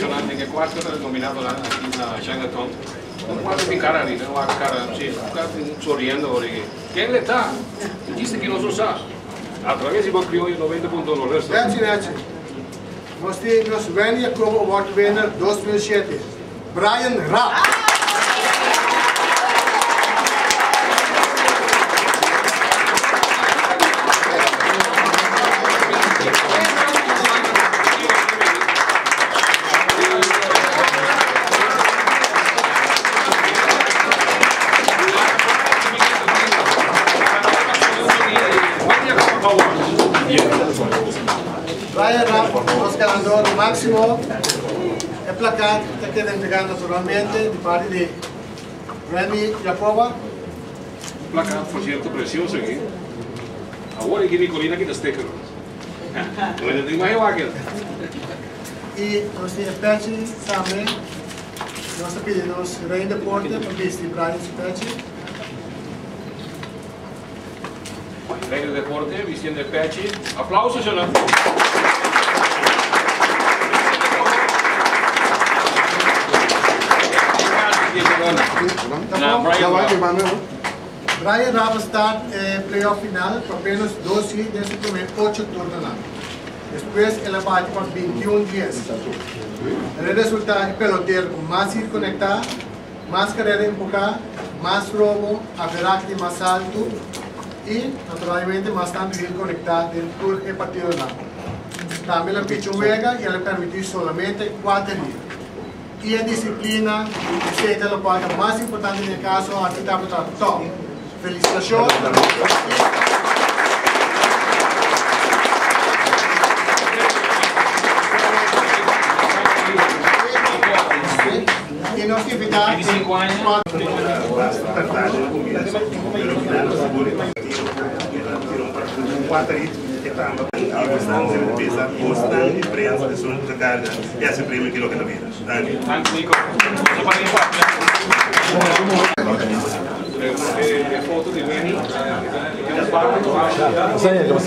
impressionante che quarto era nominato aqui na Chinatown. Quando ficaram ali, a cara, sorriendo, quem ele está? Disse que não só sabe. Através do crioulo 90.1 resto. Grazie. Nós temos o Wendy como Award Winner 2007, Brian Rapp. Brian Rapp, nosso ganador máximo, é placado, está querendo entregar naturalmente, de parte de Remy Jacoba. Placado, por cierto, precioso aqui. Agora aqui Nicolina que está stecker. Não tem mais aqui. E nós temos Patchy também. Nós pedimos Rain Deporte para vestir Brian Patchy. Rei do Deporte, Vicente Patchy. Aplausos, senhor. Brian Rapp está en playoff final por apenas 12 de su primer 8 turnos. Después él bate por 21 días. El resultado es pelotero con más ir conectado, más carrera empujada, más robo, averaje más alto y naturalmente más tanto ir conectado del tour el partido de también la pitch juega y le permitió solamente 4 días. Y en disciplina, esta es la parte más importante en el caso, aquí está para top. Felicitaciones. Y nos invitamos. 25 años. Gostando de prensa, pessoas de carga, esse prêmio que na vida. Antes, Nico, foto de Benny,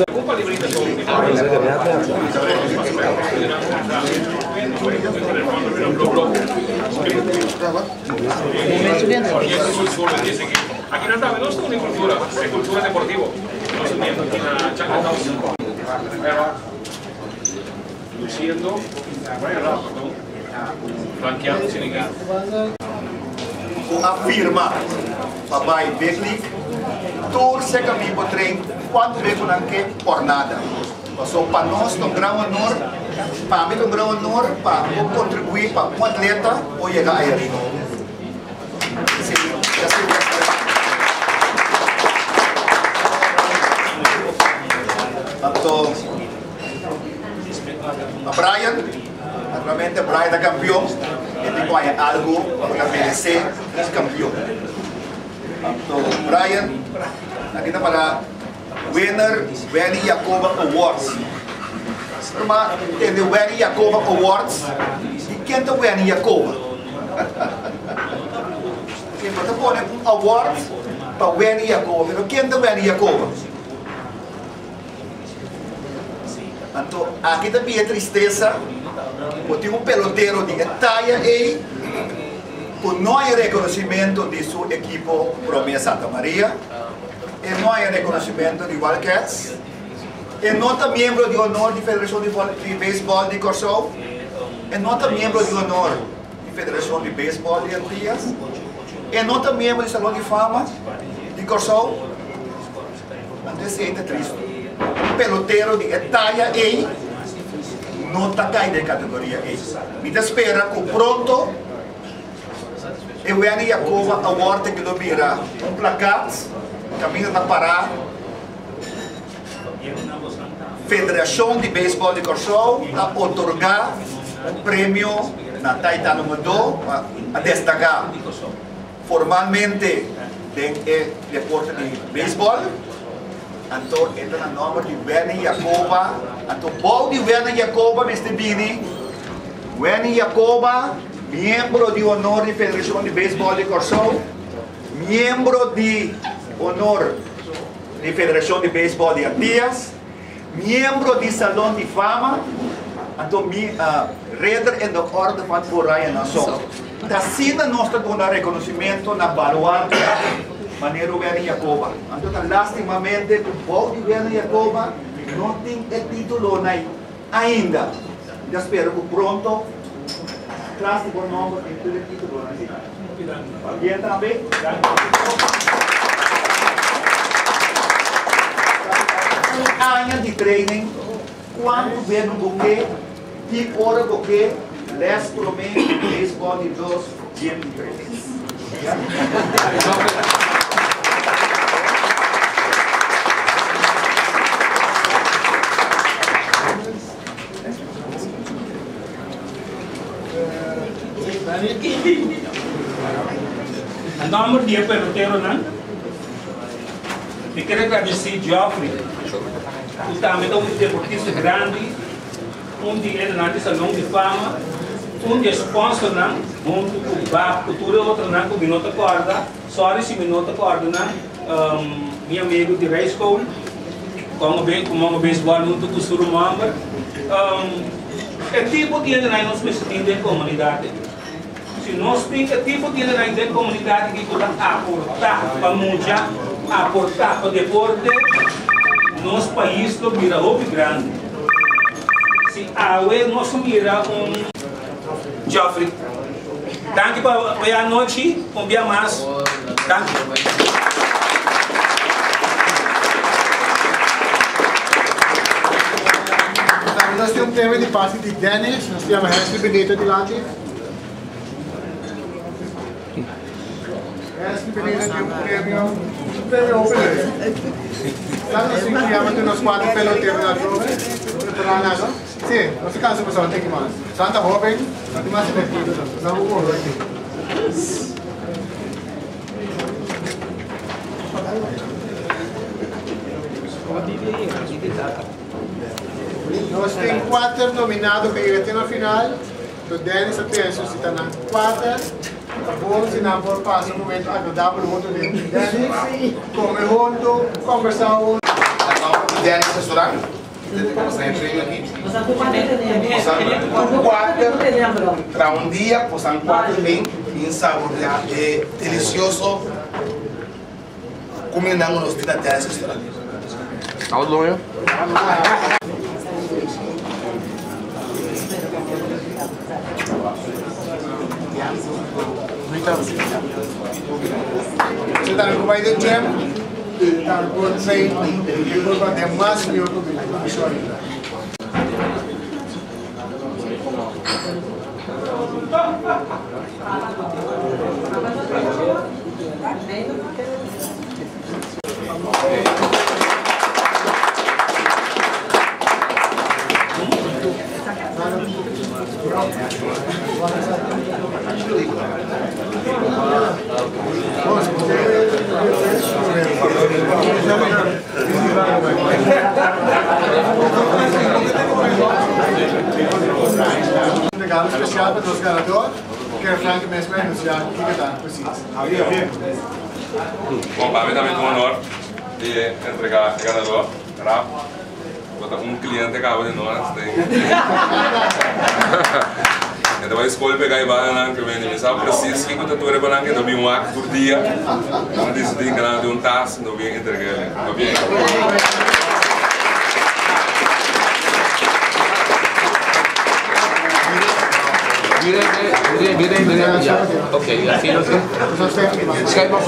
ocupa librita aquí no está, no es una cultura, es cultura deportiva. Estamos uniendo aquí en la Chinatown. Luciendo, flanqueado sin negar. Afirma, papai Beklik, torce caminho para o trem, quando vê com que por nada. Passou para nós, um grande honor, para mim um grande honor, para contribuir para um atleta ou chegar aí. Então, a Brian, naturalmente Brian é campeão, ele tem algo para merecer ser campeão. Então, Brian, aqui está para winner Wendy Jacoba Awards. Mas tem o Wendy Jacoba Awards, e quem é o Wendy Jacoba? Quem está pondo um award para Wendy Jacoba, quem é o Wendy Jacoba? Então, aqui também é tristeza, porque um peloteiro de Italia e por não há reconhecimento de sua equipe Promessa Santa Maria, e não há reconhecimento de Wildcats, e não é membro de honor da Federação de Beisebol de Corsol, e não é membro de honor da Federação de Beisebol de Antillas, e não é membro do Salão de Fama de Corsol. Então, isso é triste. Peloteiro de Italia e não está caindo em categoria E. Me espera que pronto eu Wendy Jacoba Award que lo virá placate, caminho para parar Federação de Beisebol de Corsol a otorgar prêmio na Taita número 2 a destacar formalmente o deporte de beisebol. Então, entra no nome de Wendy Jacoba. Então, bom de Wendy Jacoba, Mr. Bini. Wendy Jacoba, membro de honor da Federação de Beisebol de Corsol, membro de honor da Federação de Beisebol de Antillas, membro do Salão de Fama Então, reder em a orde van Boraya na som. Da sina nós temos um reconhecimento na baluarte, maneira o governo Jacoba. Então, lastimamente, o povo do governo Jacoba não tem o título ainda. Eu espero que pronto, traz o bom nome e tem o título. E também. Anos de training, quanto vem no buquê, que hora buquê, les promete, baseball de 2, 23. Andamos dia pelotero, não? E quero agradecer Geoffrey. O também é um deportista grande, dia não tem salão de fama, dia sponsor não, junto com o BAP, cultura outra não, com minuto corda, só esse minuto corda não, meu amigo de high school, como beisebol junto com o Surumamba, tipo de ainda nós precisamos da comunidade. Se nós temos tipo de ainda da comunidade que pode aportar para mudar, aportar para o deporte, nosso país não vira outro grande. Se a nosso mira Geoffrey. Danke para a noite, um dia mais. Danke. Nós temos um prêmio de passe de Dennis, nós temos a Wesley Benito de lá. Wesley Benito tem um prêmio open. Sabe, nós criamos uns 4 peloteiros na jovem, preparando, não? Sim, nós caso pessoal tem que mais. Santa Robin, não tem mais divertido, não vou morrer aqui. Nós temos 4 nominados para ir até na final. O Dennis penso se está na 4. Bom, se não for passar um momento agradável junto de Dennis, comer junto, conversar junto. Dennis restaurante, você entra aqui. Possam 4 para um dia, possam 4 bem, em sabor é delicioso. Combinamos nos tiras Dennis restaurante. Ao longo. Você está no comando do gym, está no comando do treino, e o comando é mais meu comando. Um regalo especial para os ganadores, que é Frank mesmo anunciar o que está preciso. Bom, para mim também é um honor de entregar o ganador, Rap. Cliente acaba de nós. Então a escolha pegar e vai que vem de sabe preciso que tu tua para que do bem um ato por dia. Não decidi que não de um task, não bem entregar, não bem. Mire, ya. Ok, así lo sé. Skype más.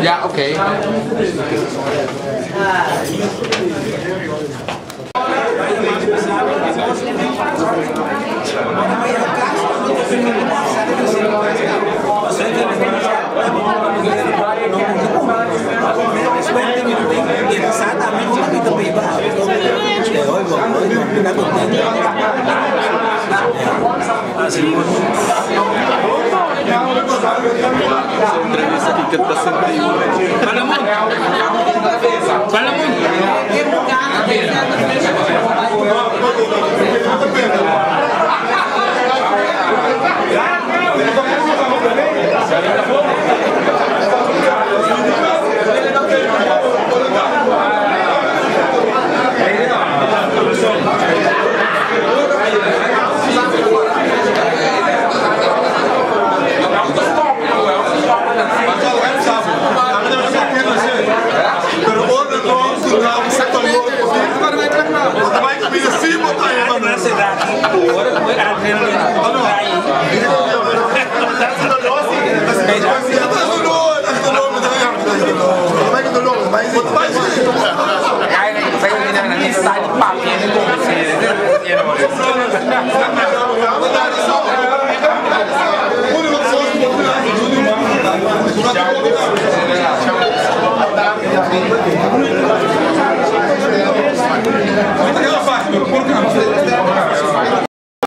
Ya, ok. Entrevista que está sempre fala Quanto mais